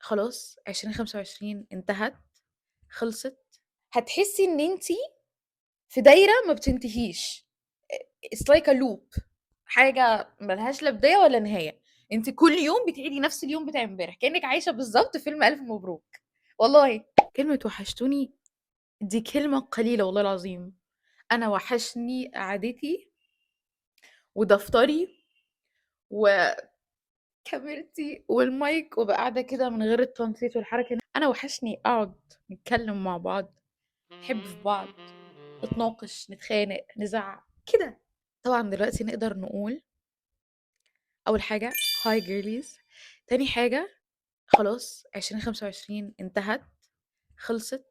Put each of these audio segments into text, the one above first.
خلاص 2025 انتهت، خلصت، هتحسي إن أنتِ في دايرة ما بتنتهيش. It's like a loop، حاجة ما لهاش لا بداية ولا نهاية. أنتِ كل يوم بتعيدي نفس اليوم بتاع امبارح، كأنِك عايشة بالضبط فيلم ألف مبروك. والله كلمة وحشتوني دي كلمة قليلة والله العظيم. أنا وحشني قعدتي ودفتري وكاميرتي والمايك وأبقى قاعدة كده من غير التنطيط والحركة. أنا وحشني أقعد نتكلم مع بعض، نحب في بعض، نتناقش، نتخانق، نزعق كده. طبعا دلوقتي نقدر نقول أول حاجة هاي جيرليز، تاني حاجة خلاص 2025 انتهت، خلصت.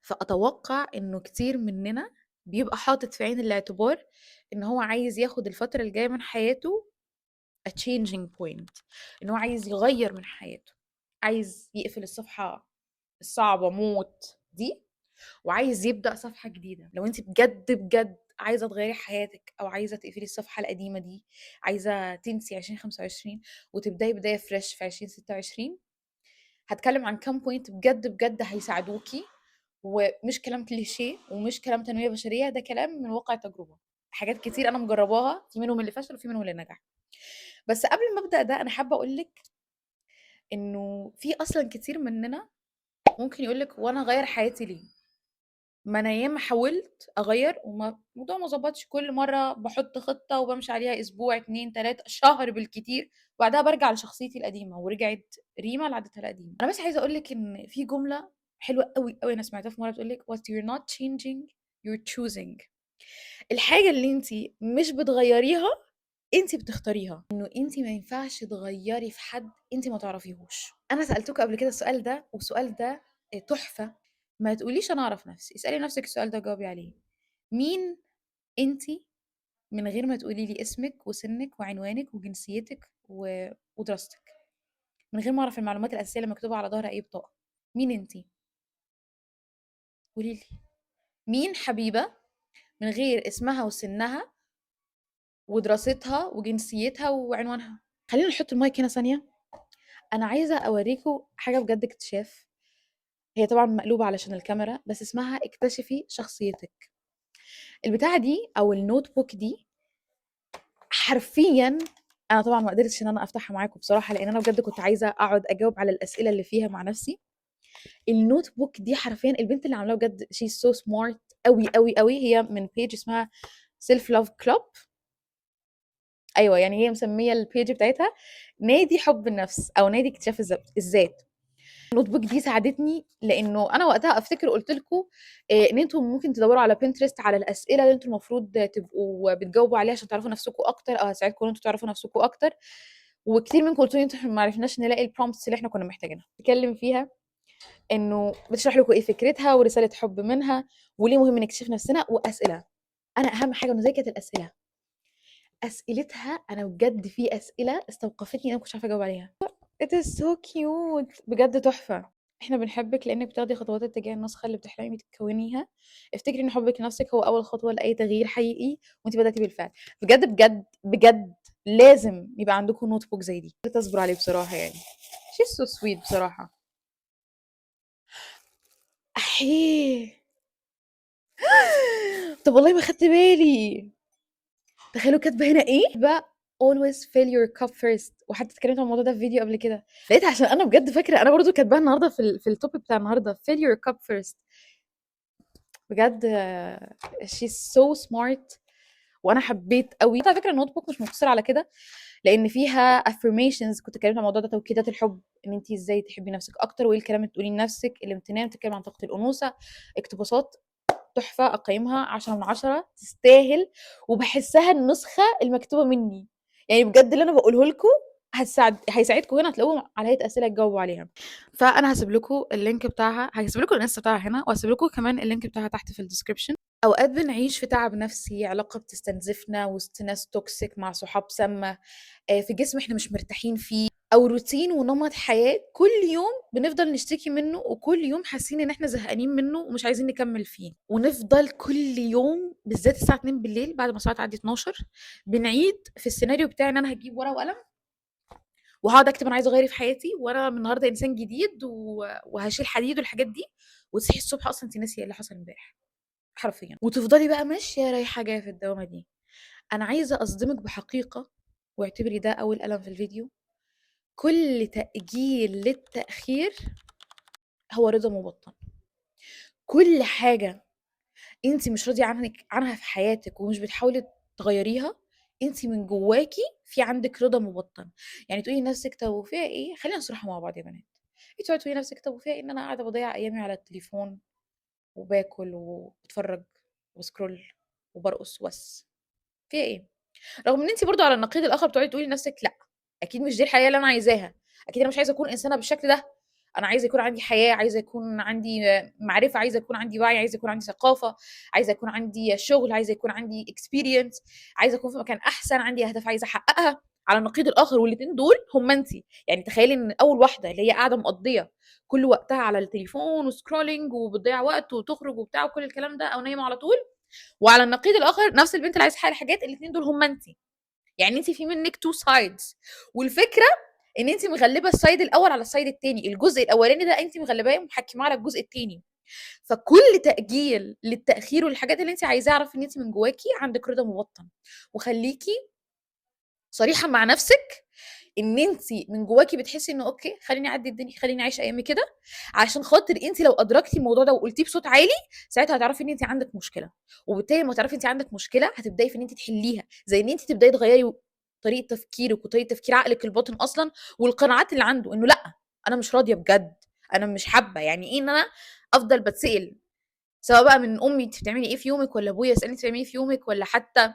فأتوقع إنه كتير مننا بيبقى حاطط في عين الاعتبار إن هو عايز ياخد الفترة الجاية من حياته a changing point، إن هو عايز يغير من حياته، عايز يقفل الصفحة الصعبة موت دي وعايز يبدأ صفحة جديدة. لو انت بجد بجد عايزة تغيري حياتك او عايزة تقفلي الصفحة القديمة دي، عايزة تنسي 2025 وتبدأي بداية فريش في 2026، هتكلم عن كام بوينت بجد بجد هيساعدوكي. ومش كلام كليشيه ومش كلام تنمية بشرية، ده كلام من واقع تجربة. حاجات كتير انا مجرباها، في منهم اللي فشل وفي منهم اللي نجح. بس قبل ما ابدا ده انا حابه اقول لك انه في اصلا كتير مننا ممكن يقول لك وانا اغير حياتي ليه؟ ما انا ياما حاولت اغير الموضوع ما ظبطش. كل مره بحط خطه وبمشي عليها اسبوع اتنين تلاته شهر بالكتير، وبعدها برجع لشخصيتي القديمه ورجعت ريما لعادتها القديمه. انا بس عايزه اقول لك ان في جمله حلوه قوي قوي انا سمعتها في مره بتقول لك what you're not changing you're choosing. الحاجه اللي انت مش بتغيريها انت بتختاريها. انه انت ما ينفعش تغيري في حد انت ما تعرفيهوش. انا سالتكم قبل كده السؤال ده والسؤال ده تحفه. ما تقوليش انا اعرف نفسي، اسالي نفسك السؤال ده وجاوبي عليه. مين انتي من غير ما تقولي لي اسمك وسنك وعنوانك وجنسيتك ودراستك، من غير ما اعرف المعلومات الاساسيه اللي مكتوبه على ظهر اي بطاقه؟ مين انتي؟ قولي لي. مين حبيبه من غير اسمها وسنها ودراستها وجنسيتها وعنوانها؟ خلينا نحط المايك هنا ثانيه. انا عايزه اوريكم حاجه بجد اكتشاف. هي طبعا مقلوبه علشان الكاميرا بس اسمها اكتشفي شخصيتك. البتاعه دي او النوت بوك دي حرفيا انا طبعا ما قدرتش ان انا افتحها معاكم بصراحه لان انا بجد كنت عايزه اقعد اجاوب على الاسئله اللي فيها مع نفسي. النوت بوك دي حرفيا البنت اللي عاملاها بجد شي سو سمارت قوي قوي قوي. هي من بيج اسمها سيلف لاف كلوب. ايوه يعني هي مسميه البيج بتاعتها نادي حب النفس او نادي اكتشاف الذات. النوت بوك دي ساعدتني لانه انا وقتها افتكر قلت لكم ان انتم ممكن تدوروا على بنترست على الاسئله اللي انتم المفروض تبقوا بتجاوبوا عليها عشان تعرفوا نفسكم اكتر او هتساعدكم ان انتم تعرفوا نفسكم اكتر. وكتير منكم قلتوا لي انتوا ما عرفناش نلاقي البرومبتس اللي احنا كنا محتاجينها نتكلم فيها، انه بتشرح لكم ايه فكرتها ورساله حب منها وليه مهم نكتشف نفسنا واسئله. انا اهم حاجه انه زي كانت الاسئله اسئلتها انا بجد في اسئله استوقفتني انا ما كنتش عارفه اجاوب عليها. It is so cute بجد تحفه. احنا بنحبك لانك بتاخدي خطوات اتجاه النسخه اللي بتحلمي تكونيها. افتكري ان حبك لنفسك هو اول خطوه لاي تغيير حقيقي وانت بداتي بالفعل. بجد بجد بجد لازم يبقى عندكم نوت بوك زي دي تصبروا عليه بصراحه يعني. she's so sweet بصراحه. احيه. طب والله ما خدت بالي. تخيلوا كاتبه هنا ايه بقى always fill your cup first. وحتى اتكلمت عن الموضوع ده في فيديو قبل كده لقيتها عشان انا بجد فاكره انا برضو كاتباها النهارده في التوبيك بتاع النهارده fill your cup first. بجد she's so smart وانا حبيت قوي. على فكره النوت بوك مش مقتصر على كده لان فيها affirmations. كنت اتكلمت عن الموضوع ده توكيدات الحب ان انت ازاي تحبي نفسك اكتر وايه الكلام اللي تقوليه لنفسك. الامتنان بتتكلم عن طاقه الانوثه. اقتباسات تحفه اقيمها 10 من 10 تستاهل. وبحسها النسخه المكتوبه مني يعني بجد اللي انا بقوله لكم هيساعدكم هنا هتلاقوهم على هيئه اسئله تجاوبوا عليها. فانا هسيب لكم اللينك بتاعها، هسيب لكم الانستا بتاعها هنا وهسيب لكم كمان اللينك بتاعها تحت في الديسكربشن. اوقات بنعيش في تعب نفسي، علاقه بتستنزفنا وسط ناس توكسيك مع صحاب سامه، في جسم احنا مش مرتاحين فيه، او روتين ونمط حياه كل يوم بنفضل نشتكي منه وكل يوم حاسين ان احنا زهقانين منه ومش عايزين نكمل فيه. ونفضل كل يوم بالذات الساعه 2 بالليل بعد ما الساعه تعدي 12 بنعيد في السيناريو بتاعي ان انا هجيب ورقه وقلم وهاقعد أكتب أنا عايزة أغيّر إيه في حياتي، وأنا من النهارده إنسان جديد وهاشيل حديد والحاجات دي، وتصحي الصبح أصلًا أنتِ ناسية إيه اللي حصل امبارح، حرفيًا، وتفضلي بقى ماشية رايحة جاية في الدوامة دي. أنا عايزة أصدمِك بحقيقة، واعتبري ده أول قلم في الفيديو، كل تأجيل للتأخير هو رضا مبطّن. كل حاجة أنتِ مش راضية عنها في حياتِك ومش بتحاولي تغيّريها، أنتِ من جواكِ في عندِك رضا مبطّن. يعني تقولي لنفسِك طب وفيها إيه، خلّينا صراحة مع بعض يا بنات، أنتِ تقعدي تقولي لنفسِك طب وفيها إيه إن أنا قاعدة باضيّع أيامي على التليفون وباكل وباتفرّج وscroll وبارقص وبس، فيها إيه؟ رغم إن أنتِ برضه على النقيض الآخر بتقعدي تقولي لنفسِك لأ، أكيد مش دي الحياة اللي أنا عايزاها، أكيد أنا مش عايزة أكون إنسانة بالشكل ده، أنا عايزة يكون عندي حياة، عايزة يكون عندي معرفة، عايزة يكون عندي وعي، عايزة يكون عندي ثقافة، عايزة يكون عندي شغل، عايزة يكون عندي experience، عايزة أكون في مكان أحسن، عندي أهداف عايزة أحققها. على النقيض الآخر والاتنين دول هم أنتِ، يعني تخيلي إن أول واحدة اللي هي قاعدة مقضية كل وقتها على التليفون وscrolling وبتضيّع وقت وتخرج وبتاع وكل الكلام ده أو نايمة على طول، وعلى النقيض الآخر نفس البنت اللي عايزة تحقق حاجات، الاتنين دول هم أنتِ. يعني أنتِ في منِّك two sides، والفكرة إن أنتِ مغلّبة الside الأول على الside التاني، الجزء الأولاني ده أنتِ مغلّباه ومحكّماه على الجزء التاني، فكل تأجيل للتأخير والحاجات اللي أنتِ عايزاها اعرفي إن أنتِ من جواكِ عندِك رضا مبطّن، وخلّيكِ صريحة مع نَفْسِك إن أنتِ من جواكِ بتحسّي إنه أوكي، خلّيني أعدّي الدنيا، خلّيني أعيش أيامي كده، عشان خاطر أنتِ لو أدركتِ الموضوع ده وقُلتيه بصوت عالي، ساعتها هتعرفي إن أنتِ عندِك مشكلة، وبالتالي لمّا تعرفي أنتِ عندِك مشكلة، هتبدئي في إن أنتِ تحلّيها، زي إن أنتِ تبدئي تغيّري طريقة تفكيرِك وطريقة تفكير عقلِك الباطن أصلًا، والقناعات اللي عنده، إنه لأ، أنا مش راضية بجد، أنا مش حابة، يعني إيه إن أنا أفضل باتسأل سواء بقى من أمي أنتِ بتعملي إيه في يومِك، والّا أبويا يسألني أنتِ بتعملي إيه في يومِك، والّا حتى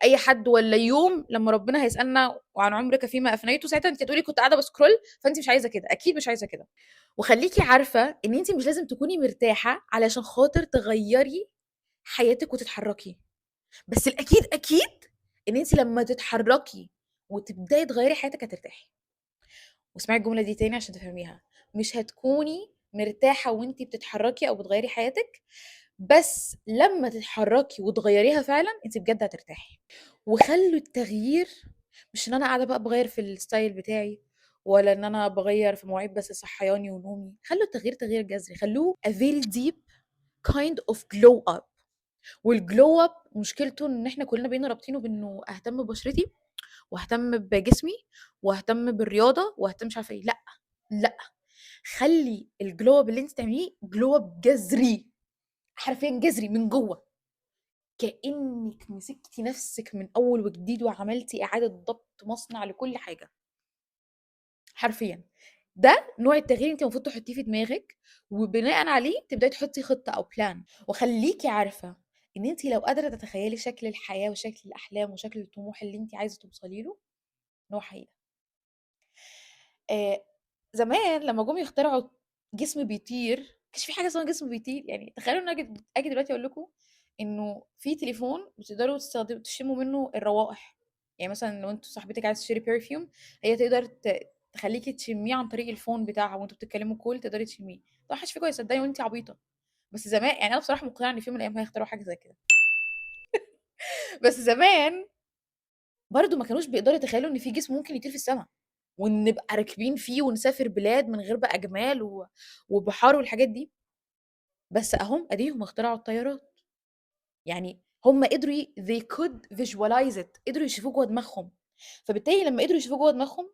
أي حد، والّا يوم لمّا ربنا هيسألنا وعن عمرِك فيما أفنيته، ساعتها أنتِ هتقولي كنت قاعدة بscroll، فأنتِ مش عايزة كده، أكيد مش عايزة كده. وخلّيكِ عارفة إن أنتِ مش لازم تكوني مرتاحة علشان خاطر تغيّري حياتِك وتتحرّكي، بس الأكيد أكيد إن أنتِ لمّا تتحرّكي وتبدئي تغيّري حياتِك هترتاحي. واسمعي الجملة دي تاني عشان تفهميها، مش هتكوني مرتاحة وأنتِ بتتحرّكي أو بتغيّري حياتِك، بس لمّا تتحرّكي وتغيّريها فعلًا أنتِ بجد هترتاحي. وخلّوا التغيير مش إن أنا قاعدة بقى باغيّر في الstyle بتاعي، ولا إن أنا باغيّر في مواعيد بس صحياني ونومي، خلّوا التغيير تغيير جذري، خلّوه a very deep kind of glow up. والglow up مشكلته إن إحنا كلّنا بقينا رابطينه بإنه أهتم ببشرتي، واهتم بجسمي، واهتم بالرياضة، واهتم مش عارفة إيه، لأ، لأ، خلّي الglow up اللي أنتِ تعمليه glow up جذري، حرفيًا جذري من جوّه. كأنِك مسكتِ نفسِك من أول وجديد وعملتِ إعادة ضبط مصنع لكل حاجة، حرفيًا. ده نوع التغيير أنتِ المفروض تحطيه في دماغِك، وبناءً عليه تبدئي تحطي خطة أو plan. وخلّيكِ عارفة إن أنتِ لو قادرة تتخيلي شكل الحياة وشكل الأحلام وشكل الطموح اللي أنتِ عايزة توصلي له، إن هو حقيقة. آآ زمان لمّا جُم يخترعوا جسم بيطير، ما كانش في حاجة اسمها جسم بيطير، يعني تخيلوا إن آجي دلوقتي أقول لكم إنه في تليفون بتقدروا تشموا منه الروائح، يعني مثلًا لو أنتِ صاحبتِك عايزة تشتري perfume، هي تقدر تخلّيكِ تشميه عن طريق الphone بتاعها وأنتم بتتكلموا call تقدري تشميه، طبعًا ما حدش فيكم هيصدقني وأنتِ عبيطة، بس يعني أنا بصراحة مقتنعة إن في يوم من الأيام هيخترعوا حاجة زي كده، بس زمان برضه ما كانوش بيقدروا يتخيلوا إن في جسم ممكن يطير في السما، وإن نبقى راكبين فيه ونسافر بلاد من غير بقى جمال وبحار والحاجات دي، بس أهُم أديهم اخترعوا الطيارات، يعني هُم قدروا they could visualize it، قدروا يشوفوه جوّه دماغهم، فبالتالي لمّا قدروا يشوفوه جوّه دماغهم،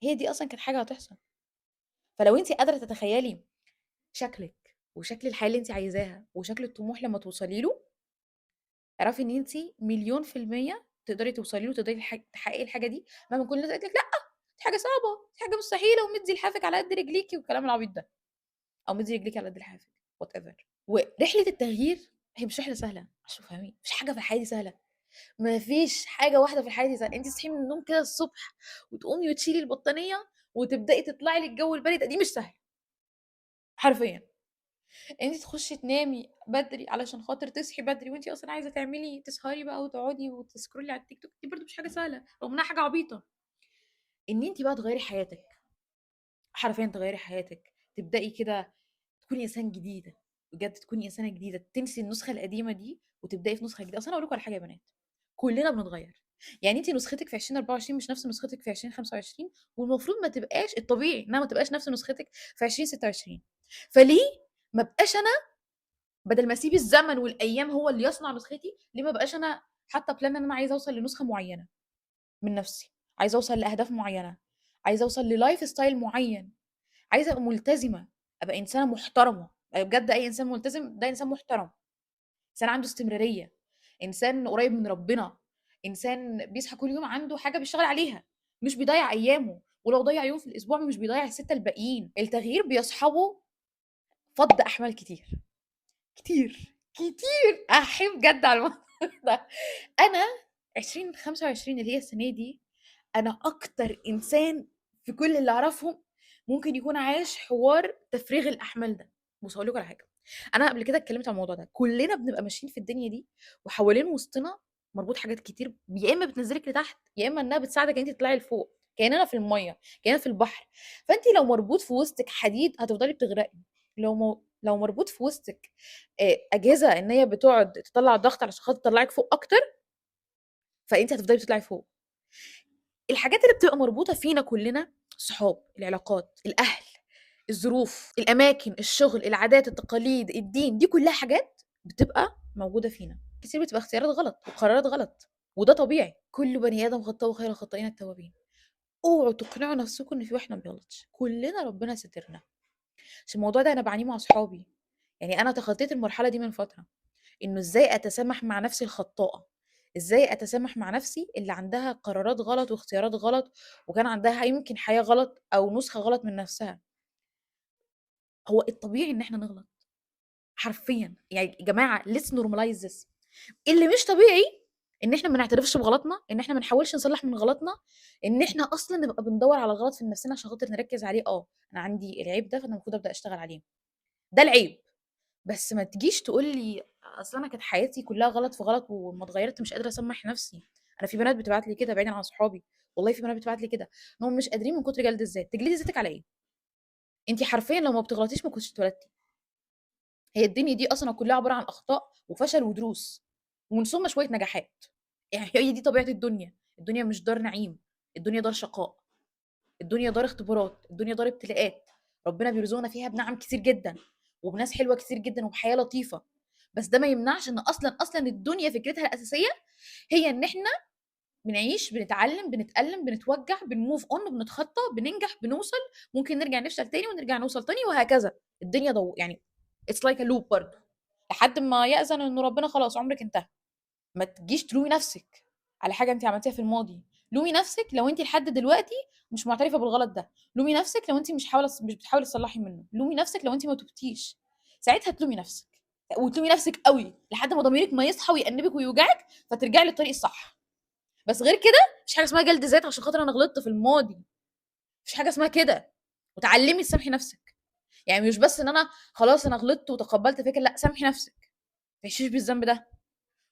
هي دي أصلًا كانت حاجة هتحصل. فلو أنتِ قادرة تتخيلي شكلِك وشكل الحياة اللي أنتِ عايزاها وشكل الطموح لمّا توصلي له، اعرفي إن أنتِ مليون في المِيّة تقدري توصلي له وتقدري تحققي الحاجة دي، مهما كل الناس قالت لِك لأ، دي حاجة صعبة، دي حاجة مستحيلة ومدّي لحافِك على قد رجليكِ والكلام العبيط ده، أو مدّي رجليكِ على قد لحافِك whatever. ورحلة التغيير هي مش رحلة سهلة عشان تفهمي، ما فيش حاجة في الحياة دي سهلة، ما فيش حاجة واحدة في الحياة دي سهلة، أنتِ تصحي من النوم كده الصبح وتقومي وتشيلي البطانية وتبدئي تطلعي للجو البارد، دي مش سهلة، حرفيًا. أنتِ تخشي تنامي بدري علشان خاطر تصحي بدري وأنتِ أصلًا عايزة تسهري بقى وتقعدي وتسكرولي على التيك توك، دي برضه مش حاجة سهلة، رغم إنها حاجة عبيطة. إن أنتِ بقى تغيّري حياتِك، حرفيًا تغيّري حياتِك، تبدئي كده تكوني إنسان جديدة، بجد تكوني إنسانة جديدة، تنسي النسخة القديمة دي وتبدئي في نسخة جديدة. أصل أنا هاقول لكم على حاجة يا بنات، كلنا بنتغيّر، يعني أنتِ نسختِك في 2024 مش نفس نسختِك في 2025، والمفروض ما تبقاش الطبيعي إنها ما تبقاش نفس نسختِك في 2026. فليه ما ابقاش أنا بدل ما أسيب الزمن والأيام هو اللي يصنع نسختي، ليه ما ابقاش أنا حاطة plan إن أنا عايزة أوصل لنسخة معينة من نفسي، عايزة أوصل لأهداف معينة، عايزة أوصل لlife style معين، عايزة أبقى ملتزمة، أبقى إنسانة محترمة، بجد أي إنسان ملتزم ده إنسان محترم، إنسان عنده استمرارية، إنسان قريب من ربنا، إنسان بيصحى كل يوم عنده حاجة بيشتغل عليها، مش بيضيّع أيامه، ولو ضيّع يوم في الأسبوع مش بيضيّع ال6 الباقيين. التغيير بيصحبه فَض أحمال كتير، كتير، كتير، أحييه بجد على الموضوع ده. أنا 2025 اللي هي السنة دي، أنا أكتر إنسان في كل اللي أعرفهم ممكن يكون عايش حوار تفريغ الأحمال ده. بُص هاقول لكم على حاجة، أنا قبل كده اتكلمت عن الموضوع ده، كلنا بنبقى ماشيين في الدنيا دي وحوالين وسطنا مربوط حاجات كتير، يا إما بتنزّلِك لتحت، يا إما إنها بتساعدِك إن أنتِ تطلعي لفوق، كأننا في المَيّة، كأننا في البحر، فأنتِ لو مربوط في وسطِك حديد هتفضلي بتغرقي، لو مربوط في وسطِك أجهزة إن هي بتقعد تطلّع ضغط علشان خاطر تطلّعِك فوق أكتر، فأنتِ هتفضلي بتطلعي فوق. الحاجات اللي بتبقى مربوطة فينا كلنا، الصحاب، العلاقات، الأهل، الظروف، الأماكن، الشغل، العادات، التقاليد، الدين، دي كلها حاجات بتبقى موجودة فينا، كتير بتبقى اختيارات غلط وقرارات غلط، وده طبيعي، كل بني آدم خطاء وخير الخطائين التوابين. اوعوا تقنعوا نفسكم إن في واحد ما بيغلطش، كلنا ربنا ساترنا. عشان الموضوع ده أنا باعانيه مع صحابي، يعني أنا تخطيت المرحلة دي من فترة. إنه إزاي أتسامح مع نفسي الخطّاءة، إزاي أتسامح مع نفسي اللي عندها قرارات غلط واختيارات غلط، وكان عندها يمكن حياة غلط أو نسخة غلط من نفسها. هو الطبيعي إن إحنا نغلط، حرفيًا، يعني يا جماعة let's normalize this. اللي مش طبيعي إن إحنا ما نعترفش بغلطنا، إن إحنا ما نحاولش نصلّح من غلطنا، إن إحنا أصلًا نبقى بندوّر على الغلط في نفسنا عشان خاطر نركّز عليه، أنا عندي العيب ده فأنا المفروض أبدأ أشتغل عليه، ده العيب. بس ما تجيش تقول لي أصل أنا كانت حياتي كلّها غلط في غلط وأمّا اتغيّرت مش قادرة أسامح نفسي. أنا في بنات بتبعت لي كده بعيدًا عن صحابي، والله في بنات بتبعت لي كده، إن هُم مش قادرين من كتر جلد الذات. تجلدي ذاتِك على إيه؟ أنتِ حرفيًا لو ما بتغلطيش ما كنتيش اتولدتِ. هي الدنيا دي أصلًا كلّها عبارة عن أخطاء وفشل ودروس، ومن ثم شوية نجاحات. يعني هي دي طبيعة الدنيا، الدنيا مش دار نعيم، الدنيا دار شقاء، الدنيا دار اختبارات، الدنيا دار ابتلاءات، ربنا بيرزقنا فيها بنعم كتير جدًا، وبناس حلوة كتير جدًا، وبحياة لطيفة. بس ده ما يمنعش إن أصلًا الدنيا فكرتها الأساسية هي إن إحنا بنعيش، بنتعلم، بنتألم، بنتوجع، بنmove on، بنتخطى، بننجح، بنوصل، ممكن نرجع نفشل تاني ونرجع نوصل تاني وهكذا. الدنيا يعني it's like a loop برضه، لحد ما يأذن إنه ربنا خلاص عمرِك انتهى. ما تجيش تلومي نفسِك على حاجة أنتِ عملتيها في الماضي، لومي نفسِك لو أنتِ لحد دلوقتي مش معترفة بالغلط ده، لومي نفسِك لو أنتِ مش بتحاولي تصلّحي منه، لومي نفسِك لو أنتِ ما تُبتيش، ساعتها تلومي نفسِك، وتلومي نفسِك أوي، لحد ما ضميرِك ما يصحى ويأنِّبِك ويوجعِك، فترجعي للطريق الصح. بس غير كده ما فيش حاجة اسمها جلد ذات عشان خاطر أنا غلطت في الماضي، ما فيش حاجة اسمها كده، واتعلمي تسامحي نفسِك. يعني مش بس إن أنا خلاص أنا غلطت وتقبلت فكرة، لأ سامحي نفسِك، ما تعيشيش بالذنب ده.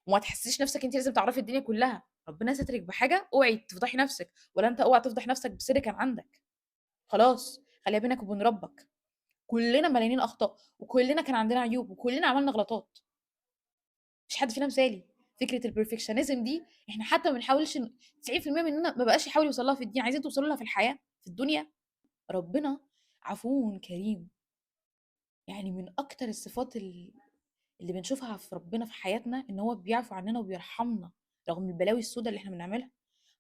وما تحسسيش نفسِك أنتِ لازم تعرفي الدنيا كلّها، ربنا سترِك بحاجة اوعي تفضحي نفسِك، ولا أنت اوعى تفضح نفسك بسر كان عندك، خلاص خلّيها بينك وبين ربك. كلّنا مليانين أخطاء، وكلّنا كان عندنا عيوب، وكلّنا عملنا غلطات، ما فيش حد فينا مثالي. فكرة الperfectionism دي إحنا حتى ما بنحاولش 90% مننا ما بقاش يحاول يوصل لها في الدين، عايزين توصلوا لها في الحياة، في الدنيا. ربنا عفوٌ كريم، يعني من أكتر الصفات اللي بنشوفها في ربنا في حياتنا إن هو بيعفو عننا وبيرحمنا رغم البلاوي السودا اللي إحنا بنعملها.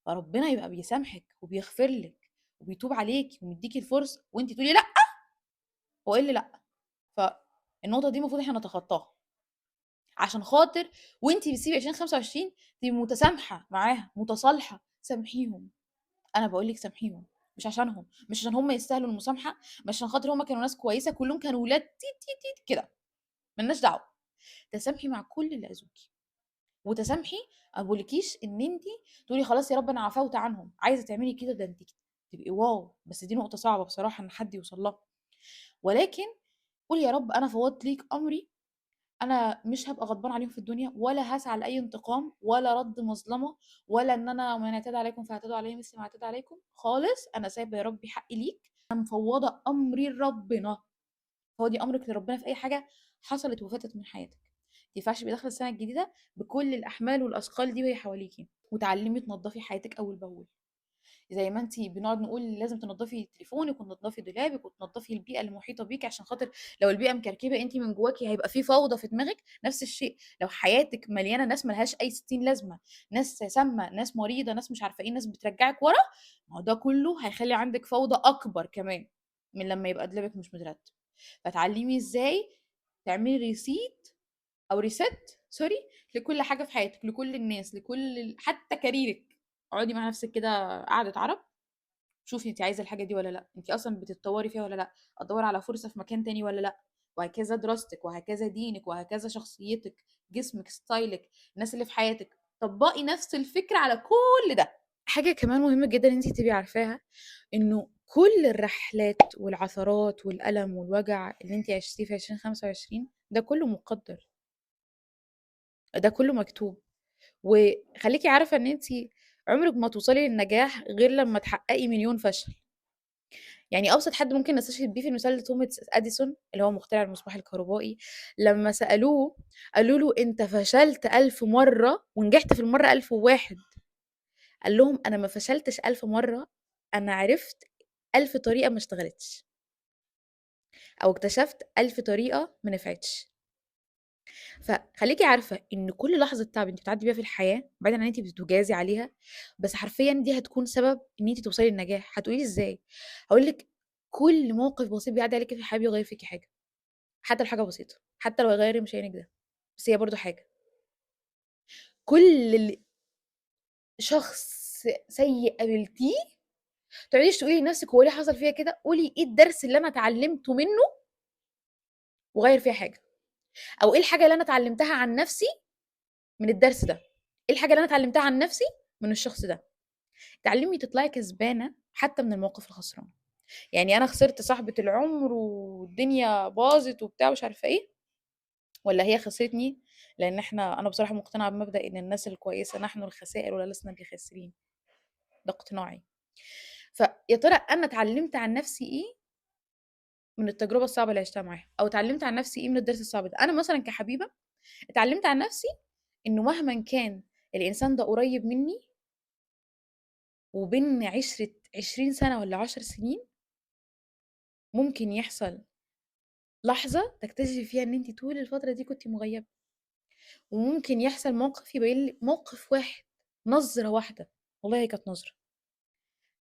فربنا يبقى بيسامحِك وبيغفر لِك وبيتوب عليكِ ومدّيكِ الفرصة وأنتِ تقولي لأ، هو إيه اللي لأ؟ فالنقطة دي المفروض إحنا نتخطاها، عشان خاطر وأنتِ بتسيبي 2025 تبقي متسامحة معاها، متصالحة، سامحيهم. أنا باقول لِك سامحيهم، مش عشانهم، مش عشان هم يستاهلوا المسامحة، مش عشان خاطر هم كانوا ناس كويسة، كلّهم كانوا ولاد تيت، تيت، تيت كده، ما لناش دعوة. تسامحي مع كل اللي أذوكِ. وتسامحي، ما باقولكيش إن أنتِ تقولي خلاص يا رب أنا عفوت عنهم، عايزة تعملي كده ده أنتِ تبقي واو، بس دي نقطة صعبة بصراحة إن حد يوصل لها، ولكن قولي يا رب أنا فوضت ليك أمري، أنا مش هابقى غضبانة عليهم في الدنيا، ولا هاسعى لأي انتقام، ولا رَد مظلمة، ولا إن أنا ومن اعتدى عليكم فاعتدوا عليه مثل ما اعتدى عليكم، خالص أنا سايبة يا ربي حقي ليك، أنا مفوضة أمري لربنا. فوضي أمرِك لربنا في أي حاجة حصلت وفاتت من حياتِك. ينفعش تبقي داخله السنه الجديده بكل الاحمال والاثقال دي وهي حواليكي. وتعلمي تنظفي حياتك اول باول، زي ما انت بنقعد نقول لازم تنظفي تليفونك وتنظفي دولابك وتنظفي البيئه المحيطه بيك، عشان خاطر لو البيئه مكركبه انت من جواكي هيبقى في فوضى في دماغك. نفس الشيء لو حياتك مليانه ناس ملهاش اي 60 لازمه، ناس سامه، ناس مريضه، ناس مش عارفه ايه، ناس بترجعك ورا، ما هو ده كله هيخلي عندك فوضى اكبر كمان من لما يبقى دولابك مش مترتب. فتعلمي ازاي تعملي ريسيت او ريست سوري لكل حاجه في حياتك، لكل الناس، حتى كاريرك. اقعدي مع نفسك كده قعده عرب، شوفي انت عايزه الحاجه دي ولا لا، انت اصلا بتتطوري فيها ولا لا، ادور على فرصه في مكان تاني ولا لا، وهكذا دراستك، وهكذا دينك، وهكذا شخصيتك، جسمك، ستايلك، الناس اللي في حياتك. طبقي نفس الفكره على كل ده. حاجه كمان مهمه جدا انت تبقي عارفاها، انه كل الرحلات والعثرات والالم والوجع اللي انت عشتيه في 2025 ده كله مقدر، ده كله مكتوب. وخليكي عارفه ان انت عمرك ما توصلي للنجاح غير لما تحققي مليون فشل. يعني ابسط حد ممكن نستشهد بيه في المثال ده توماس اديسون اللي هو مخترع المصباح الكهربائي. لما سالوه قالوا له انت فشلت 1000 مره ونجحت في المره 1001. قال لهم انا ما فشلتش 1000 مره، انا عرفت 1000 طريقه ما اشتغلتش، او اكتشفت 1000 طريقه ما نفعتش. فخليكي عارفه ان كل لحظه تعب انت بتعدي بيها في الحياه، بعيدا عن انت بتجازي عليها، بس حرفيا دي هتكون سبب ان انت توصلي للنجاح. هتقولي لي ازاي؟ هقول لك كل موقف بسيط بيعدي عليكي في الحياه بيغير فيكي حاجه، حتى لو حاجه بسيطه، حتى لو هيغير مش عينك ده، بس هي برضو حاجه. كل شخص سيء قابلتيه تقعديش تقولي لنفسك هو ليه حصل فيا كده، قولي ايه الدرس اللي انا اتعلمته منه وغير فيها حاجه، او ايه الحاجه اللي انا اتعلمتها عن نفسي من الدرس ده، ايه الحاجه اللي انا اتعلمتها عن نفسي من الشخص ده. تعلمي تطلعي كسبانه حتى من المواقف الخسرانه. يعني انا خسرت صاحبه العمر والدنيا باظت وبتاع مش عارفه ايه، ولا هي خسرتني، لان انا بصراحه مقتنعه بمبدا ان الناس الكويسه نحن الخسائر ولا لسنا بخاسرين. ده اقتناعي. فيا ترى انا اتعلمت عن نفسي ايه من التجربه الصعبه اللي عشتها معاها، او اتعلمت عن نفسي ايه من الدرس الصعب ده. انا مثلا كحبيبه اتعلمت عن نفسي انه مهما كان الانسان ده قريب مني وبين عشرة 20 سنة ولا 10 سنين، ممكن يحصل لحظة تكتشفي فيها ان انت طول الفترة دي كنت مغيبة، وممكن يحصل موقف يبين لك موقف واحد، نظرة واحدة، والله هي كانت نظرة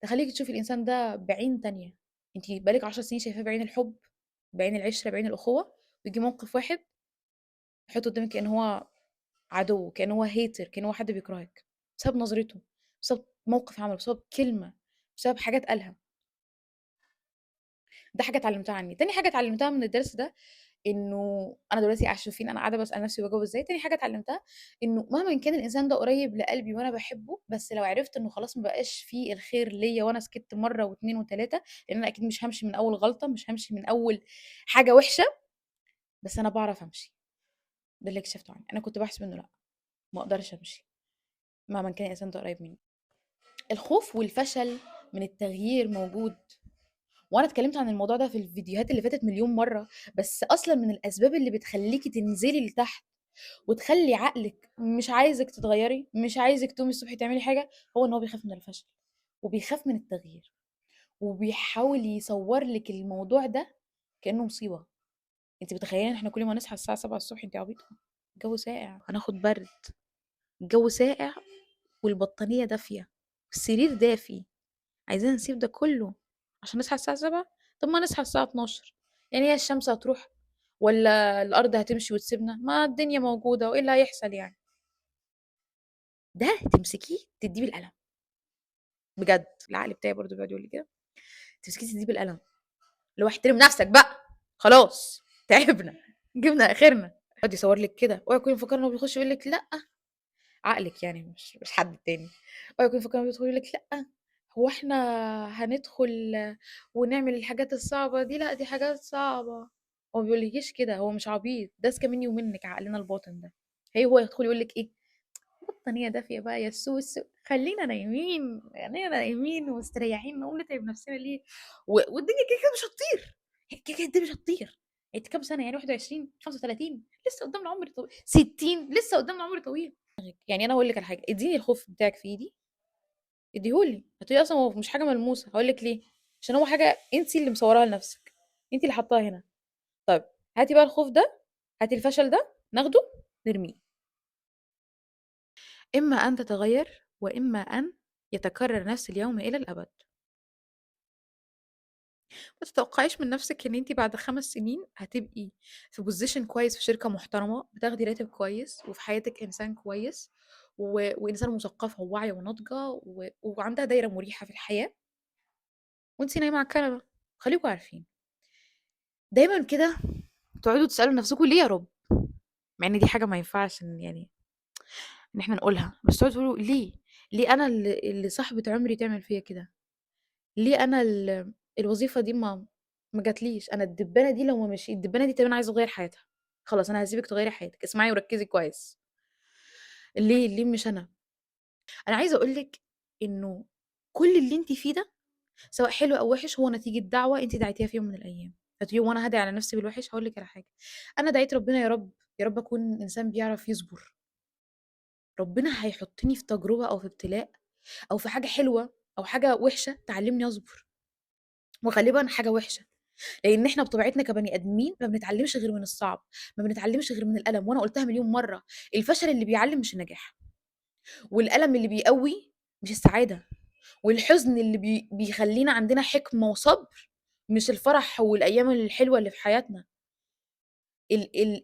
تخليكي تشوفي الانسان ده بعين تانية. انت بقالك 10 سنين شايفاه بعين الحب، بعين العشرة، بعين الأخوة، ويجي موقف واحد يحط قدامك كأن هو عدو، كأن هو هيتر، كأن هو حد بيكرهك، بسبب نظرته، بسبب موقف عمله، بسبب كلمة، بسبب حاجات قالها. ده حاجة اتعلمتها عني. تاني حاجة اتعلمتها من الدرس ده، انه انا دلوقتي قاعده شوفين انا قاعده بسال نفسي بجاوب ازاي. تاني حاجه اتعلمتها انه مهما كان الانسان ده قريب لقلبي وانا بحبه، بس لو عرفت انه خلاص ما بقاش فيه الخير ليا وانا سكت مره واثنين وثلاثه، لان انا اكيد مش همشي من اول غلطه، مش همشي من اول حاجه وحشه، بس انا بعرف امشي. ده اللي اكتشفته عني. انا كنت بحسب انه لا، ما اقدرش امشي مهما كان الانسان ده قريب مني. الخوف والفشل من التغيير موجود، وانا اتكلمت عن الموضوع ده في الفيديوهات اللي فاتت مليون مره. بس اصلا من الاسباب اللي بتخليكي تنزلي لتحت وتخلي عقلك مش عايزك تتغيري، مش عايزك تقومي الصبح تعملي حاجه، هو ان هو بيخاف من الفشل وبيخاف من التغيير، وبيحاول يصور لك الموضوع ده كانه مصيبه. انت متخيله ان احنا كل ما نصحى الساعه 7 الصبح انت عبيطه، الجو ساقع هناخد برد، الجو ساقع والبطانيه دافيه والسرير دافي، عايزين نسيب ده كله عشان نصحى الساعة 7؟ طب ما نصحى الساعة 12، يعني هي الشمس هتروح ولا الأرض هتمشي وتسيبنا؟ ما الدنيا موجودة، وإيه اللي هيحصل يعني؟ ده تمسكيه تديه بالقلم، بجد العقل بتاعي برضو بيقعد يقول لي كده، تمسكيه تديه بالقلم، اللي هو احترم نفسك بقى، خلاص تعبنا، جبنا اخرنا. يقعد يصور لك كده، اوعي يكون مفكر انه بيخش يقول لك لا، عقلك يعني مش حد تاني، اوعي يكون مفكر انه بيدخل يقول لك لا، هو احنا هندخل ونعمل الحاجات الصعبة دي؟ لا دي حاجات صعبة. هو ما بيقولكيش كده، هو مش عبيط، ده اذكى مني ومنك عقلنا الباطن ده. هو يدخل يقول لك ايه؟ بطانية دافية بقى يا سوس، خلينا نايمين، خلينا نايمين ومستريحين، نقوم نتعب نفسنا ليه؟ والدنيا كده كده مش هتطير، هي كده كده الدنيا مش هتطير، أنتِ كام سنة يعني 21، 35 لسه قدامنا عمر 60 لسه قدامنا عمر طويل. يعني أنا هاقول لِك على حاجة، ادّيني الخوف بتاعِك في إيدي، ادّيه لي، هتقولي لي أصلًا هو مش حاجة ملموسة، هاقول لِك ليه، عشان هو حاجة أنتِ اللي مصوّراها لنفسِك، أنتِ اللي حاطاها هنا. طيب هاتي بقى الخوف ده، هاتي الفشل ده، ناخده نرميه. إما أن تتغيّر، وإما أن يتكرر نفس اليوم إلى الأبد. ما تتوقعيش من نفسِك إن أنتِ بعد 5 سنين هتبقي في position كويس في شركة محترمة، بتاخدي راتب كويس، وفي حياتِك إنسان كويس، وإنسانة مثقفة وواعية وناضجة، وعندها دايرة مريحة في الحياة، وأنتِ نايمة على الكنبة. خليكم عارفين، دايمًا كده تقعدوا تسألوا نفسكم ليه يا رب؟ مع إن دي حاجة ما ينفعش إن إحنا نقولها، بس تقعدوا تقولوا ليه؟ ليه أنا اللي صاحبة عمري تعمل فيّا كده؟ ليه أنا الوظيفة دي ما جاتليش؟ أنا الدبانة دي لو ما مشي الدبانة دي تقريبًا عايزة تغيّر حياتها، خلاص أنا هاسيبِك تغيّري حياتِك، اسمعي وركّزي كويس، ليه مش أنا؟ أنا عايزة أقول لِك إنه كل اللي أنتِ فيه ده سواء حلو أو وِحِش هو نتيجة دعوة أنتِ دعيتيها في يوم من الأيام. هتقولي هو أنا هادعي على نفسي بالوِحِش؟ هاقول لِك على حاجة، أنا دعيت ربنا يا رب، يا رب أكون إنسان بيعرف يصبر، ربنا هيحطّني في تجربة أو في ابتلاء أو في حاجة حلوة أو حاجة وِحشة تعلّمني أصبر، وغالبًا حاجة وِحشة. لان احنا بطبيعتنا كبني ادمين ما بنتعلمش غير من الصعب، ما بنتعلمش غير من الالم، وانا قلتها مليون مره، الفشل اللي بيعلم مش النجاح، والالم اللي بيقوي مش السعاده، والحزن اللي بيخلينا عندنا حكمه وصبر مش الفرح والايام الحلوه اللي في حياتنا.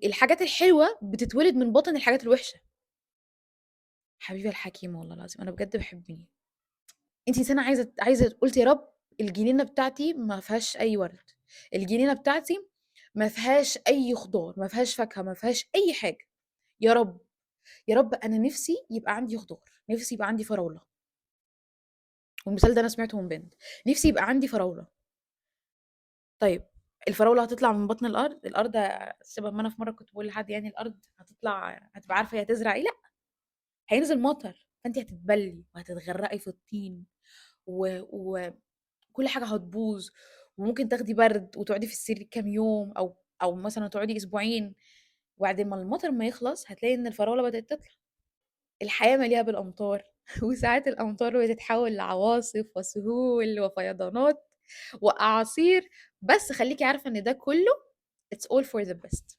الحاجات الحلوه بتتولد من بطن الحاجات الوحشه. حبيبه الحكيمه والله العظيم انا بجد بحبني، انت انسانه عايزه قلت يا رب الجنينه بتاعتي ما فيهاش اي ورد، الجنينه بتاعتي ما فيهاش اي خضار، ما فيهاش فاكهه، ما فيهاش اي حاجه. يا رب، يا رب انا نفسي يبقى عندي خضار، نفسي يبقى عندي فراوله، والمثال ده انا سمعته من بنت، نفسي يبقى عندي فراوله. طيب الفراوله هتطلع من بطن الارض؟ الارض شبه ما انا في مره كنت بقول لحد يعني الارض هتطلع هتبقى عارفه هي هتزرع ايه؟ لا، هينزل مطر، فانت هتتبلي وهتتغرقي في الطين و... كل حاجة هتبوظ، وممكن تاخدي برد وتقعدي في السرير كام يوم أو مثلًا تقعدي أسبوعين، وبعد ما المطر ما يخلص هتلاقي إن الفراولة بدأت تطلع. الحياة مليئة بالأمطار وساعات الأمطار بتتحول لعواصف وسهول وفيضانات وأعاصير، بس خليكِ عارفة إن ده كله it's all for the best.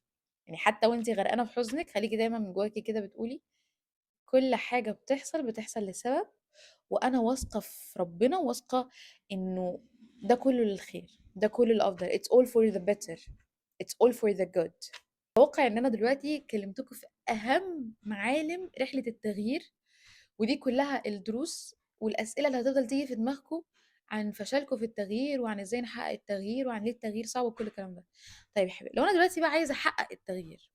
يعني حتى وأنتِ غرقانة في حزنِك خليكِ دايمًا من جواكِ كده بتقولي كل حاجة بتحصل لسبب، وأنا واثقة في ربنا، واثقة إنه ده كله للخير، ده كله للأفضل. It's all for the better. It's all for the good. أتوقع إن أنا دلوقتي كلمتكم في أهم معالم رحلة التغيير، ودي كلها الدروس والأسئلة اللي هتفضل تيجي في دماغكم عن فشلكم في التغيير، وعن إزاي نحقق التغيير، وعن ليه التغيير صعب وكل الكلام ده. طيب يا حبيبي، لو أنا دلوقتي بقى عايزة أحقق التغيير،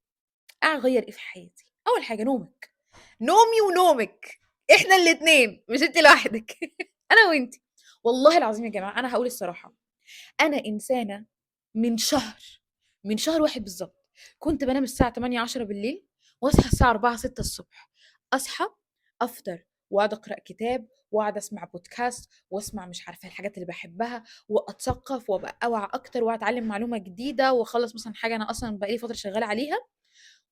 أغير إيه في حياتي؟ أول حاجة نومك، نومي ونومك، إحنا الاتنين مش أنتِ لوحدِك أنا وأنتِ. والله العظيم يا جماعة أنا هاقول الصراحة، أنا إنسانة من شهر، من شهر واحد بالضبط، كنت بانام الساعة 20:00، 22:00 واصحى الساعة 4، 6 أصحى، أفطر وأقعد أقرأ كتاب وأقعد أسمع بودكاست وأسمع مش عارفة الحاجات اللي باحبها، وأتثقف وأبقى أوعى أكتر وأتعلم معلومة جديدة، وأخلّص مثلًا حاجة أنا أصلًا بقى لي فترة شغالة عليها،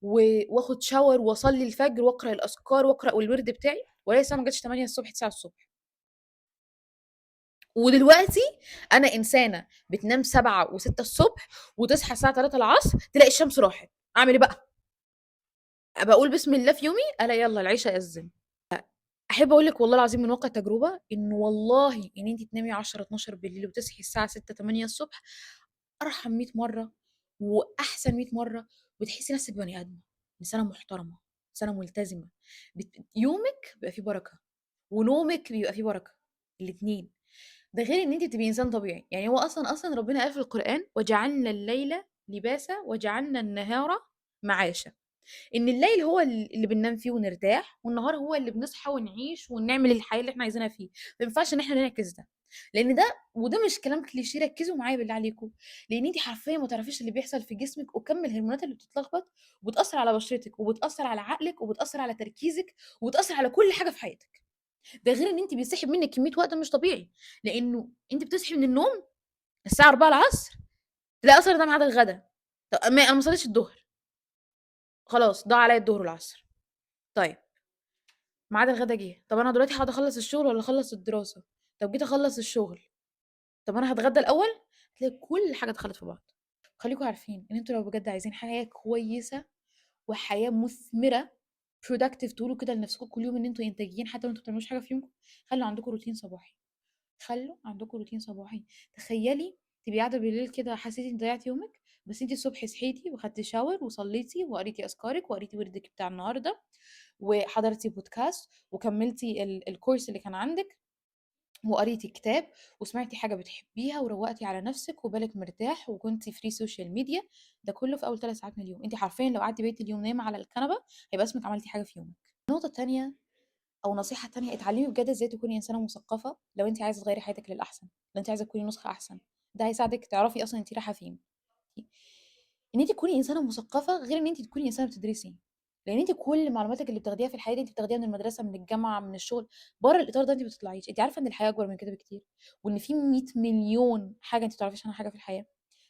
وآخد shower وأصلّي الفجر وأقرأ الأذكار وأقرأ والوِرد بتاعي، وألاقي الساعة ما جاتش 8:00 9:00. ودلوقتي أنا إنسانة بتنام 7:00 و6:00 وتصحى الساعة 3:00 تلاقي الشمس راحت، أعمل إيه بقى؟ أبقى أقول بسم الله في يومي، ألا يالّا العشا أذّن. أحب أقول لِك والله العظيم من واقع تجربة، إن والله إن أنتِ تنامي 22:00، 00:00 وتصحي الساعة 6:00، 8:00 أرحم 100 مرّة وأحسن 100 مرّة، وتحسّي نفسِك بني آدمة، إنسانة محترمة، إنسانة ملتزمة، يومِك بيبقى فيه بركة، ونومِك بيبقى فيه بركة، الاتنين. ده غير إن أنتِ بتبقي إنسان طبيعي، يعني هو أصلًا ربنا قال في القرآن: "وجعلنا الليل لباسًا وجعلنا النهار معاشًا." إن الليل هو اللي بننام فيه ونرتاح، والنهار هو اللي بنصحى ونعيش ونعمل الحياة اللي إحنا عايزينها فيه، ما ينفعش إن إحنا نعكس ده، لإن وده مش كلام كليشيه، ركّزوا معايا بالله عليكم، لإن أنتِ حرفيًا ما تعرفيش اللي بيحصل في جسمِك وكم الهرمونات اللي بتتلخبط، وبتأثّر على بشرتِك، وبتأثّر على عقلِك، وبتأثّر على تركيزِك، وبتأثّر على كل حاجة في حياتِك. ده غير إن أنتِ بيتسحب منِّك كمية وقت مش طبيعي، لإنه أنتِ بتصحي من النوم الساعة 4:00 تلاقي أصلًا ده ميعاد الغدا، طب أنا ما صليتش الضهر، خلاص ضاع عليّا الضهر والعصر، طيب ميعاد الغدا جه، طب أنا دلوقتي هاقعد أخلّص الشغل والّا أخلّص الدراسة؟ طب جيت أخلّص الشغل، طب أنا هاتغدى الأول؟ هتلاقي كل حاجة دخلت في بعض. خليكم عارفين إن أنتم لو بجد عايزين حياة كويسة وحياة مثمرة productive تقولوا كده لنفسكم كل يوم إن أنتم إنتاجيين حتى لو أنتم ما بتعملوش حاجة في يومكم، خلّوا عندكم روتين صباحي، خلّوا عندكم روتين صباحي. تخيّلي تبقي قاعدة بالليل كده حسيتِ إنِّك ضيّعتِ يومِك، بس أنتِ الصبح صحيتِ وخدتِ shower وصليتِ وقريتِ أذكارِك وقريتِ وردِك بتاع النهارده، وحضرتِ podcast وكمّلتِ الcourse اللي كان عندِك، وقريتِ كتاب وسمعتِ حاجة بتحبيها وروّقتِ على نفسِك وبالِك مرتاح وكنتِ free social media، ده كله في أول 3 ساعات من اليوم. أنتِ حرفيًا لو قعدتِ بقية اليوم نايمة على الكنبة هيبقى اسمِك عملتِ حاجة في يومِك. النقطة التانية أو نصيحة تانية، اتعلمي بجد إزاي تكوني إنسانة مثقفة لو أنتِ عايزة تغيّري حياتِك للأحسن، لو أنتِ عايزة تكوني نسخة أحسن، ده هيساعدِك تعرفي أصلًا أنتِ رايحة فين. إن أنتِ تكوني إنسانة مثقفة غير إن أنتِ تكوني إنسانة بتدرسي، لإن أنتِ كل معلوماتِك اللي بتاخديها في الحياة دي أنتِ بتاخديها من المدرسة، من الجامعة، من الشغل، برّه الإطار ده أنتِ ما بتطلعيش. أنتِ عارفة إن الحياة أكبر من كده بكتير، وإن في 100 مليون حاجة أنتِ ما تعرفيش عنها حاجة في الحياة.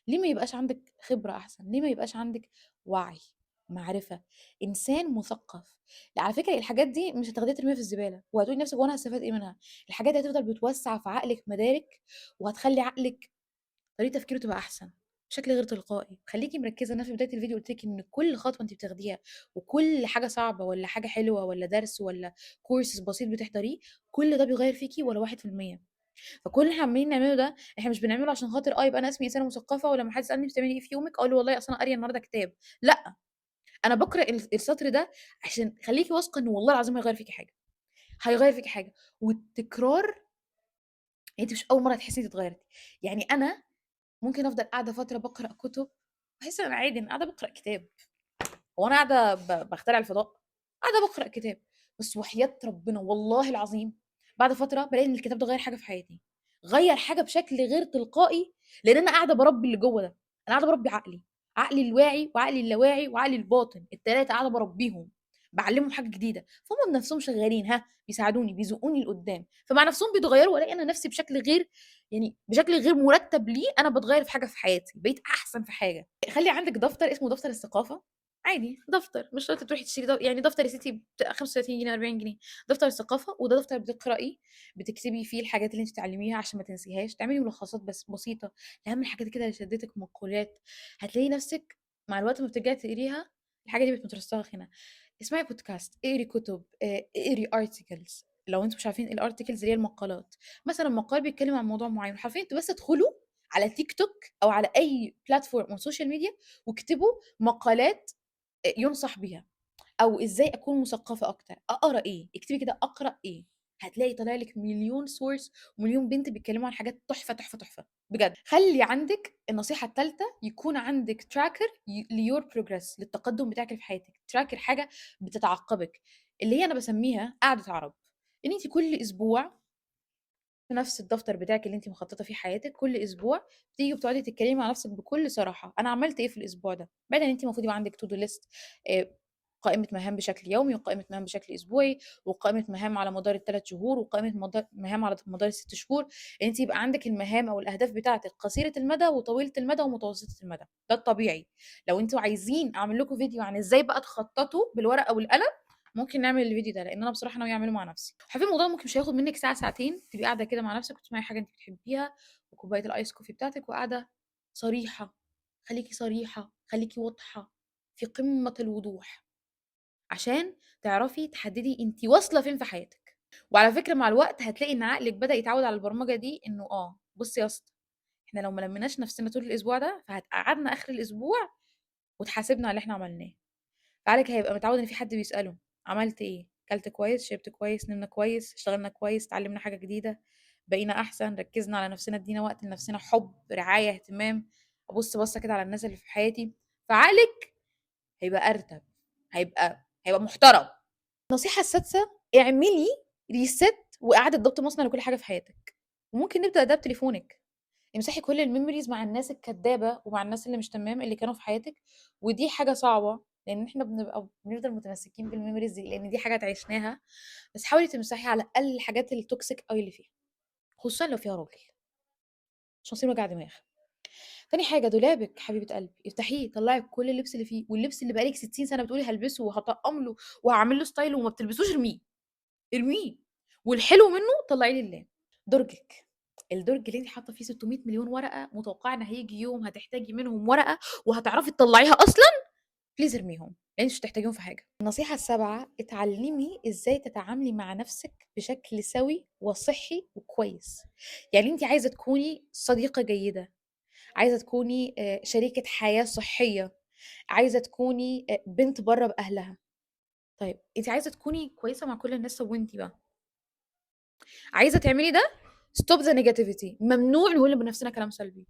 ليه ما يبقاش عندِك خبرة أحسن؟ ليه ما يبقاش عندِك وعي، معرفة، إنسان مثقف؟ على فكرة الحاجات دي مش هتاخديها ترميها في الزبالة، وهتقولي لنفسِك هو أنا هاستفاد إيه منها؟ الحاجات دي هتفضل بتوسّع في عقلِك مدارك، وهتخلّي عقلِك طريقة تفكيره تبقى أحسن بشكل غير تلقائي. خليكِ مركّزة. أنا في بداية الفيديو قُلت لِك إن كل خطوة أنتِ بتاخديها وكل حاجة صعبة والّا حاجة حلوة والّا درس والّا courses بسيط بتحضريه، كل ده بيغيّر فيكِ ولو 1%. فكل اللي إحنا عمالين نعمله ده إحنا مش بنعمله عشان خاطر يبقى أنا اسمي إنسانة مثقفة ولمّا حد يسألني بتعملي إيه في يومِك، أقول له والله أصل أنا قارية النهارده كتاب. لأ، أنا باقرأ السطر ده عشان خليكِ واثقة إن والله العظيم هيغيّر فيكِ حاجة، هيغيّر فيكِ حاجة. والتكرار أنتِ مش أول مرّة هتحسي إن أنتِ اتغيّرتِ. يعني أنا ممكن أفضل قاعدة فترة باقرأ كُتب، باحس إن أنا عادي أنا قاعدة باقرأ كتاب، هو أنا قاعدة باخترع الفضاء؟ قاعدة باقرأ كتاب، بس وحياة ربنا والله العظيم بعد فترة بالاقي إن الكتاب ده غيّر حاجة في حياتي، غيّر حاجة بشكل غير تلقائي، لإن أنا قاعدة باربّي اللي جوّه ده، أنا قاعدة باربّي عقلي، عقلي الواعي وعقلي اللاواعي وعقلي الباطن، ال3 قاعدة باربّيهم، باعلّمهم حاجة جديدة، فهُم بنفسهم شغالين بيساعدوني، بيزقوني لقدّام، فمع نفسهم بيتغيّروا والاقي أنا نفسي بشكل غير مرتب ليه أنا باتغيّر في حاجة في حياتي، بقيت أحسن في حاجة. خلّي عندِك دفتر اسمه دفتر الثقافة، عادي دفتر، مش شرط تروحي تشتري يعني دفتر يا ستي 35 جنيه، 40 جنيه، دفتر الثقافة، وده دفتر بتقرأي، بتكتبي فيه الحاجات اللي أنتِ بتتعلميها عشان ما تنسيهاش، تعملي ملخصات بس بسيطة لأهم الحاجات كده اللي شدِّتِك، مقولات، هتلاقي نفسِك مع الوقت أمّا بترجعي تقريها الحاجة دي بقت مترسخة هنا. اسمعي بودكاست، اقري كتب، اقري articles لو أنتم مش عارفين إيه الarticles اللي هي المقالات، مثلًا مقال بيتكلم عن موضوع معين، حرفيًا أنتم بس ادخلوا على تيك توك أو على أي platform on social media واكتبوا مقالات يُنصح بيها، أو إزاي أكون مثقفة أكتر، أقرا إيه، اكتبي كده أقرأ إيه، هتلاقي طالع لِك مليون source ومليون بنت بيتكلموا عن حاجات تحفة، تحفة، تحفة، بجد. خلّي عندِك النصيحة التالتة يكون عندِك tracker لyour progress للتقدم بتاعِك اللي في حياتِك، tracker حاجة بتتعقبِك، اللي هي أنا باسميها قعدة عرب، إن أنتِ كل أسبوع في نفس الدفتر بتاعِك اللي أنتِ مخططة فيه حياتِك، كل أسبوع بتيجي وبتقعدي تتكلمي مع نفسِك بكل صراحة، أنا عملت إيه في الأسبوع ده؟ بعيد إن أنتِ المفروض يبقى عندِك to do list، قائمة مهام بشكل يومي، وقائمة مهام بشكل أسبوعي، وقائمة مهام على مدار ال3 شهور، وقائمة مهام على مدار ال6 شهور، إن أنتِ يبقى عندِك المهام أو الأهداف بتاعتِك قصيرة المدى وطويلة المدى ومتوسطة المدى، ده الطبيعي. لو أنتم عايزين أعمل لكم فيديو عن إزاي بقى تخططوا بالورقة والقلم ممكن نعمل الفيديو ده، لإن أنا بصراحة ناوية أعمله مع نفسي. عارفين الموضوع ممكن مش هياخد منِّك ساعة، ساعتين، تبقي قاعدة كده مع نفسِك وتسمعي حاجة أنتِ بتحبيها وكوباية الice coffee بتاعتِك وقاعدة صريحة، خليكِ صريحة، خليكِ واضحة، في قمة الوضوح، عشان تعرفي تحددي أنتِ واصلة فين في حياتِك. وعلى فكرة مع الوقت هتلاقي إن عقلِك بدأ يتعود على البرمجة دي، إنه بُصّي يا اسطى، إحنا لو ما لميناش نفسنا طول الأسبوع ده، فهتقعدنا آخر الأسبوع وتحاسبنا على اللي إحنا عملناه. فعقلِك هيبقى متعود إن في حد بيسأله عملت إيه؟ كلت كويس، شربت كويس، نمنا كويس، اشتغلنا كويس، اتعلمنا حاجة جديدة، بقينا أحسن، ركزنا على نفسنا، ادينا وقت لنفسنا، حب، رعاية، اهتمام، أبُص بصة كده على الناس اللي في حياتي، فعقلِك هيبقى أرتب، هيبقى محترم. النصيحة السادسة، اعملي reset وإعادة ضبط مصنع لكل حاجة في حياتِك، وممكن نبدأ ده بتليفونِك. امسحي كل الmemories مع الناس الكدابة ومع الناس اللي مش تمام اللي كانوا في حياتِك، ودي حاجة صعبة، لإن إحنا بنفضل متمسكين بالmemories دي، لإن دي حاجات عِشناها، بس حاولي تمسحي على الأقل الحاجات الtoxic أوي اللي فيها، خصوصًا لو فيها راجل، عشان نصيب وجع دماغ. تاني حاجة دولابِك حبيبة قلبي، افتحيه طلّعي كل اللبس اللي فيه، واللبس اللي بقى لِك 60 سَنة بتقولي هالبسه وهاطقّم له وهاعمل له style وما بتلبسوش ارميه، ارميه، والحلو منه طلّعيه لله. درجِك، الدرج اللي أنتِ حاطة فيه 600 مليون ورقة متوقعة إن هييجي يوم هتحتاجي منهم ورقة وهتعرفي تطلّعيها أصلًا، please ارميهم، لإن أنتِ مش هتحتاجيهم في حاجة. النصيحة السابعة، اتعلمي إزاي تتعاملي مع نفسِك بشكل سَوِي وصحّي وكويس. يعني أنتِ عايزة تكوني صديقة جيدة، عايزة تكوني شريكة حياة صحية، عايزة تكوني بنت برّه بأهلها. طيب أنتِ عايزة تكوني كويسة مع كل الناس، طب وأنتِ بقى؟ عايزة تعملي ده stop the negativity، ممنوع نقول بنفسنا كلام سلبي.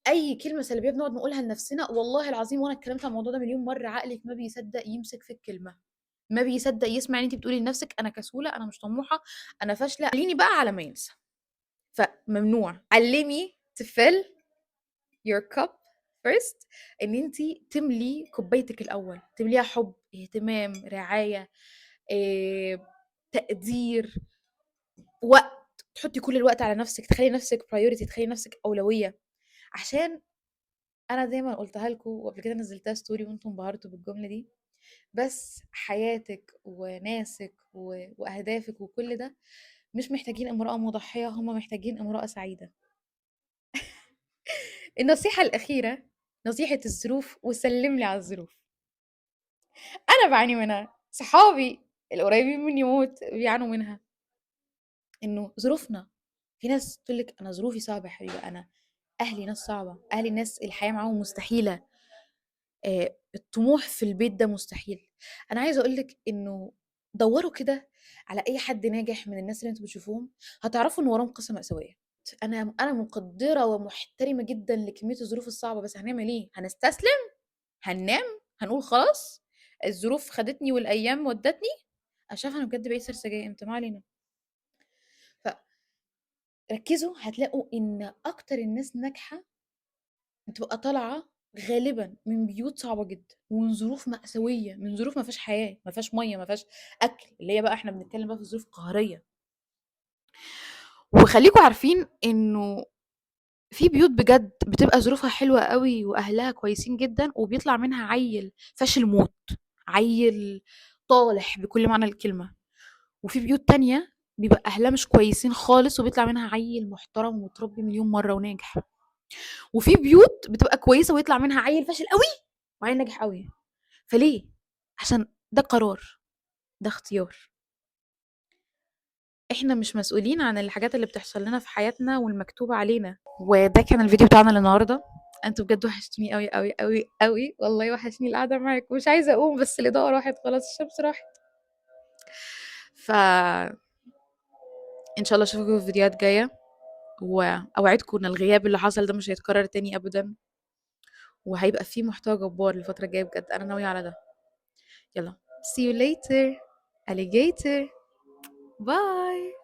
أي كلمة سلبية بنقعد نقولها لنفسنا والله العظيم وأنا اتكلمت عن الموضوع ده مليون مرة، عقلِك ما بيصدق يمسك في الكلمة، ما بيصدق يسمع إن أنتِ بتقولي لنفسِك أنا كسولة، أنا مش طموحة، أنا فاشلة، خلّيني بقى على ما ينسى. فممنوع، علّمي to fill your cup first، إن أنتِ تملي كوبايتِك الأول، تمليها حُب، اهتمام، رعاية، تقدير، وقت، تحطّي كل الوقت على نَفْسِك، تخلّي نَفْسِك priority، تخلّي نَفْسِك أولوية، عشان أنا دايمًا قُلتها لكم وقبل كده نزّلتها story وأنتم انبهرتوا بالجملة دي، بس حياتِك وناسِك وأهدافِك وكل ده مش محتاجين امرأة مُضحية، هم محتاجين امرأة سعيدة. النصيحة الأخيرة، نصيحة الظروف وسلِّم لي على الظروف. أنا باعاني منها، صحابي القريبين منّي موت بيعانوا منها، إنه ظروفنا، في ناس تقول لِك أنا ظروفي صعبة يا حبيبة، أنا أهلي ناس صعبة، أهلي ناس الحياة معاهم مستحيلة، الطموح في البيت ده مستحيل. أنا عايزة أقول لِك إنه دَوّروا كده على أي حد ناجح من الناس اللي أنتم بتشوفوهم، هتعرفوا إن وراهم قصة مأساوية. أنا مقدّرة ومحترمة جدًا لكمية الظروف الصعبة، بس هنعمل إيه؟ هنستسلم؟ هننام؟ هنقول خلاص الظروف خدتني والأيام ودّتني؟ أنا مش عارفة أنا بجد بقيت سرسجية إمتى، ما علينا. فركّزوا هتلاقوا إن أكتر الناس ناجحة بتبقى طالعة غالبًا من بيوت صعبة جدًا، ومن ظروف مأساوية، من ظروف ما فيهاش حياة، ما فيهاش مَيّة، ما فيهاش أكل، اللي هي بقى إحنا بنتكلم بقى في ظروف قهرية. وخلّيكم عارفين إنه في بيوت بجد بتبقى ظروفها حلوة أوي وأهلها كويسين جدًا، وبيطلع منها عيّل فاشل موت، عيّل طالح بكل معنى الكلمة. وفي بيوت تانية بيبقى أهلها مش كويسين خالص، وبيطلع منها عيّل محترم ومتربي مليون مرّة وناجح. وفي بيوت بتبقى كويسة ويطلع منها عيّل فاشل أوي وعيّل ناجح أوي. فليه؟ عشان ده قرار، ده اختيار. إحنا مش مسؤولين عن الحاجات اللي بتحصل لنا في حياتنا والمكتوبة علينا. وده كان الفيديو بتاعنا للنهارده. أنتم بجد وحشتوني أوي، أوي، أوي، أوي، والله وحشني القعدة معاكم، مش عايزة أقوم بس الإضاءة راحت خلاص، الشمس راحت. إن شاء الله أشوفكم في فيديوهات جاية، وأوعدكم إن الغياب اللي حصل ده مش هيتكرر تاني أبدًا، وهيبقى في محتوى جبار الفترة الجاية بجد، أنا ناوية على ده. يالّا see you later alligator. Bye.